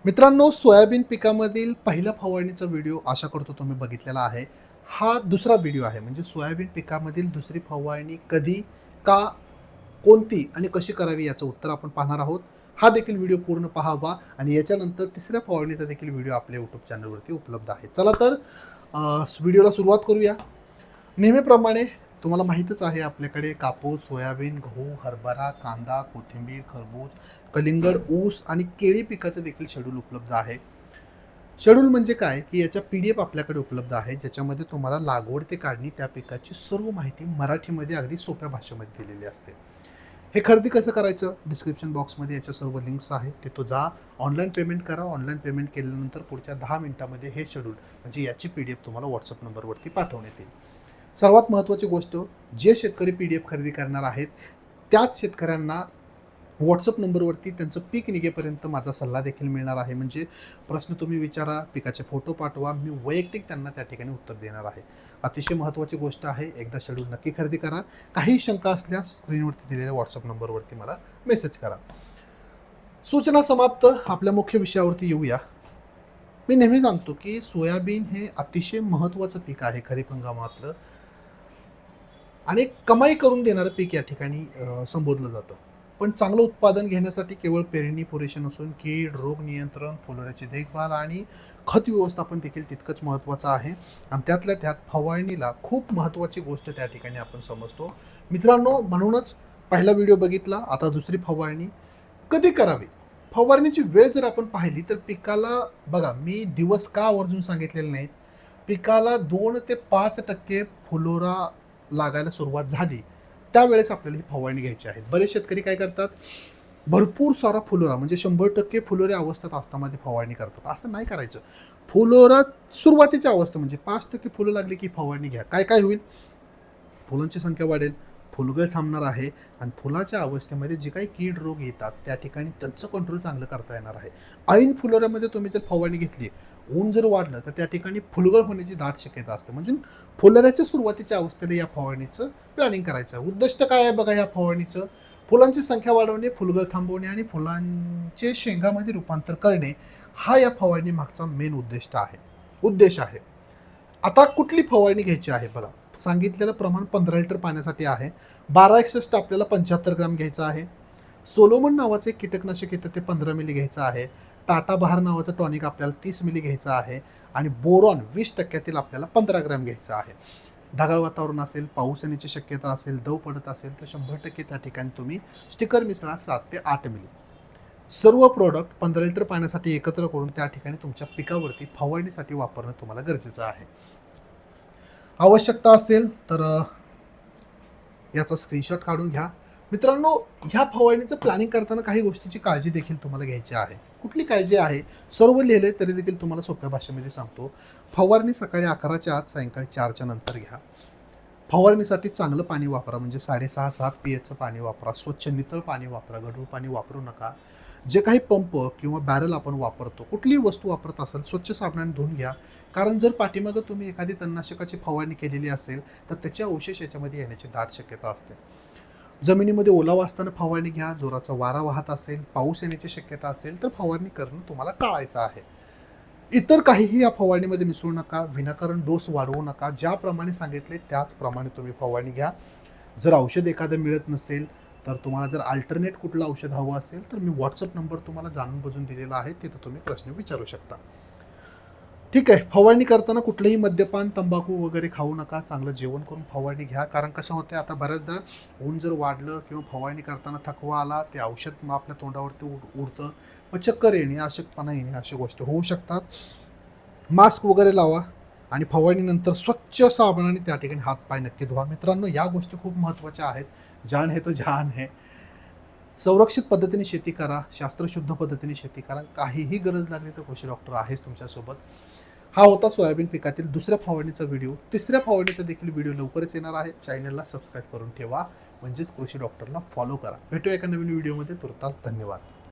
मित्रांनो, सोयाबीन पिकामधील पहिल्या फवारणीचा व्हिडिओ आशा करतो तुम्ही बघितलेला आहे. हा दुसरा व्हिडिओ आहे. म्हणजे सोयाबीन पिकामधील दुसरी फवारणी कधी, का, कोणती आणि कशी करावी याचं उत्तर आपण पाहणार आहोत. हा देखील व्हिडिओ पूर्ण पाहावा आणि याच्यानंतर तिसऱ्या फवारणीचा देखील व्हिडिओ आपल्या यूट्यूब चॅनलवरती उपलब्ध आहे. चला तर व्हिडिओला सुरुवात करूया. नेहमीप्रमाणे तुम्हाला माहीतच आहे, आपल्याकडे कापूस, सोयाबीन, गहू, हरभरा, कांदा, कोथिंबीर, खरबूज, कलिंगड, ऊस आणि केळी पिकाचं देखील शेड्यूल उपलब्ध आहे. शेड्यूल म्हणजे काय, की याच्या PDF आपल्याकडे उपलब्ध आहे, ज्याच्यामध्ये तुम्हाला लागवड ते काढणी त्या पिकाची सर्व माहिती मराठीमध्ये अगदी सोप्या भाषेमध्ये दिलेली असते. हे खरेदी कसं करायचं? डिस्क्रिप्शन बॉक्समध्ये याच्या सर्व लिंक्स आहेत, ते तो जा, ऑनलाईन पेमेंट करा. ऑनलाईन पेमेंट केल्यानंतर पुढच्या 10 मिनिटामध्ये हे शेड्यूल म्हणजे याची PDF तुम्हाला WhatsApp नंबरवरती पाठवण्यात येईल. सर्वात महत्त्वाची गोष्ट, जे शेतकरी PDF खरेदी करणार आहेत त्याच शेतकऱ्यांना WhatsApp नंबरवरती त्यांचं पीक निघेपर्यंत माझा सल्ला देखील मिळणार आहे. म्हणजे प्रश्न तुम्ही विचारा, पिकाचे फोटो पाठवा, मी वैयक्तिक त्यांना त्या ठिकाणी उत्तर देणार आहे. अतिशय महत्त्वाची गोष्ट आहे. एकदा शेड्यूल नक्की खरेदी करा. काही शंका असल्यास स्क्रीनवरती दिलेल्या WhatsApp नंबरवरती मला मेसेज करा. सूचना समाप्त. आपल्या मुख्य विषयावरती येऊया. मी नेहमी सांगतो की सोयाबीन हे अतिशय महत्त्वाचं पीक आहे खरीप हंगामातलं आणि कमाई करून देणारं पीक या ठिकाणी संबोधलं जातं. पण चांगलं उत्पादन घेण्यासाठी केवळ पेरणी पुरेशी नसून कीड, रोग नियंत्रण, फुलोऱ्याची देखभाल आणि खत व्यवस्थापन देखील तितकंच महत्त्वाचं आहे. आणि त्यातल्या त्यात फवारणीला खूप महत्त्वाची गोष्ट त्या ठिकाणी आपण समजतो. मित्रांनो, म्हणूनच पहिला व्हिडिओ बघितला, आता दुसरी फवारणी कधी करावी? फवारणीची वेळ जर आपण पाहिली तर पिकाला बघा, मी दिवस का आवर्जून सांगितलेले नाहीत. पिकाला 2 ते 5% फुलोरा लागायला सुरुवात झाली, त्यावेळेस आपल्याला ही फवारणी घ्यायची आहे. बरेच शेतकरी काय करतात, भरपूर सारा फुलोरा म्हणजे 100% फुलोऱ्या अवस्थेत असताना ती फवारणी करतात. असं नाही करायचं. फुलोरा सुरुवातीच्या अवस्था म्हणजे 5% फुलं लागली की फवारणी घ्या. काय काय होईल? फुलांची संख्या वाढेल, फुलगळ थांबणार आहे आणि फुलाच्या अवस्थेमध्ये जे काही कीड रोग येतात त्या ठिकाणी त्यांचं कंट्रोल चांगलं करता येणार आहे. ऐन फुलोऱ्यामध्ये तुम्ही जर फवारणी घेतली, ऊन जर वाढलं तर त्या ठिकाणी फुलगळ होण्याची दाट शक्यता असते. म्हणजे फुलोऱ्याच्या सुरुवातीच्या अवस्थेला या फवारणीचं प्लॅनिंग करायचं आहे. उद्दिष्ट काय आहे बघा या फवारणीचं? फुलांची संख्या वाढवणे, फुलगळ थांबवणे आणि फुलांचे शेंगामध्ये रूपांतर करणे, हा या फवारणी मागचा मेन उद्देश आहे. आता कुठली फवारणी घ्यायची आहे बघा. सांगितलेलं प्रमाण 15 लिटर पाण्यासाठी आहे. 1261 आपल्याला 75 ग्रॅम घ्यायचं आहे. सोलोमन नावाचं एक कीटकनाशक येतं, ते 15 मिली घ्यायचं आहे. टाटा बहार नावाचं टॉनिक आपल्याला 30 मिली घ्यायचं आहे आणि बोरॉन 20% आपल्याला 15 ग्रॅम घ्यायचं आहे. ढगाळ वातावरण असेल, पाऊस येण्याची शक्यता असेल, दव पडत असेल तर 100% त्या ठिकाणी तुम्ही स्टिकर मिश्रा 7 ते 8 मिली. सर्व प्रोडक्ट 15 लिटर पाण्यासाठी एकत्र करून त्या ठिकाणी तुमच्या पिकावरती फवारणीसाठी वापरणं तुम्हाला गरजेचं आहे. आवश्यकता असेल तर याचा स्क्रीनशॉट काढून घ्या. मित्रांनो, ह्या फवारणीचं प्लॅनिंग करताना काही गोष्टीची काळजी देखील तुम्हाला घ्यायची आहे. कुठली काळजी आहे? सर्व लिहिले तरी देखील तुम्हाला सोप्या भाषेमध्ये सांगतो. फवारणी सकाळी 11च्या आत, सायंकाळी 4च्या नंतर घ्या. फवारणीसाठी चांगलं पाणी वापरा, म्हणजे 6.5-7 pHचं पाणी वापरा. स्वच्छ नितळ पाणी वापरा, गढूळ पाणी वापरू नका. जे काही पंप किंवा बॅरल आपण वापरतो, कुठलीही वस्तू वापरत असाल, स्वच्छ साबणाने धुवून घ्या. कारण जर पाठीमागं तुम्ही एखादी तणनाशकाची फवारणी केलेली असेल तर त्याचे अवशेष याच्यामध्ये येण्याची दाट शक्यता असते. जमिनीमध्ये ओलावा असताना फवारणी घ्या. जोराचा वारा वाहत असेल, पाऊस येण्याची शक्यता असेल तर फवारणी करणं तुम्हाला टाळायचं आहे. इतर काहीही या फवारणीमध्ये मिसळू नका. विनाकारण डोस वाढवू नका. ज्याप्रमाणे सांगितले त्याचप्रमाणे तुम्ही फवारणी घ्या. जर औषध एखादं मिळत नसेल तर तुम्हाला जर अल्टरनेट कुठलं औषध हवं असेल तर मी WhatsApp नंबर तुम्हाला जाणून बुजून दिलेला आहे, तिथं तुम्ही प्रश्न विचारू शकता. ठीक आहे. फवारणी करताना कुठलंही मद्यपान, तंबाखू वगैरे खाऊ नका. चांगलं जेवण करून फवारणी घ्या. कारण कसं होतं, आता बऱ्याचदा ऊन जर वाढलं किंवा फवारणी करताना थकवा आला, ते औषध मग आपल्या तोंडावरती उडतं, मग चक्कर येणे, अशक्तपणा येणे अशा गोष्टी होऊ शकतात. मास्क वगैरे लावा आणि फवारणीनंतर स्वच्छ साबणाने त्या ठिकाणी हातपाय नक्की धुवा. मित्रांनो, या गोष्टी खूप महत्त्वाच्या आहेत. जान है तो जहान है. संरक्षित पद्धतीने शेती करा, शास्त्रशुद्ध पद्धतीने शेती करा. काहीही गरज लागली तर कृषी डॉक्टर आहेच तुमच्यासोबत. हा होता सोयाबीन पिकातील दुसऱ्या फवारणीचा व्हिडिओ. तिसऱ्या फवारणीचा देखील व्हिडिओ लवकरच येणार आहे. चॅनलला सबस्क्राईब करून ठेवा, म्हणजेच कृषी डॉक्टरला फॉलो करा. भेटूया एका नवीन व्हिडिओमध्ये. तुर्तास धन्यवाद.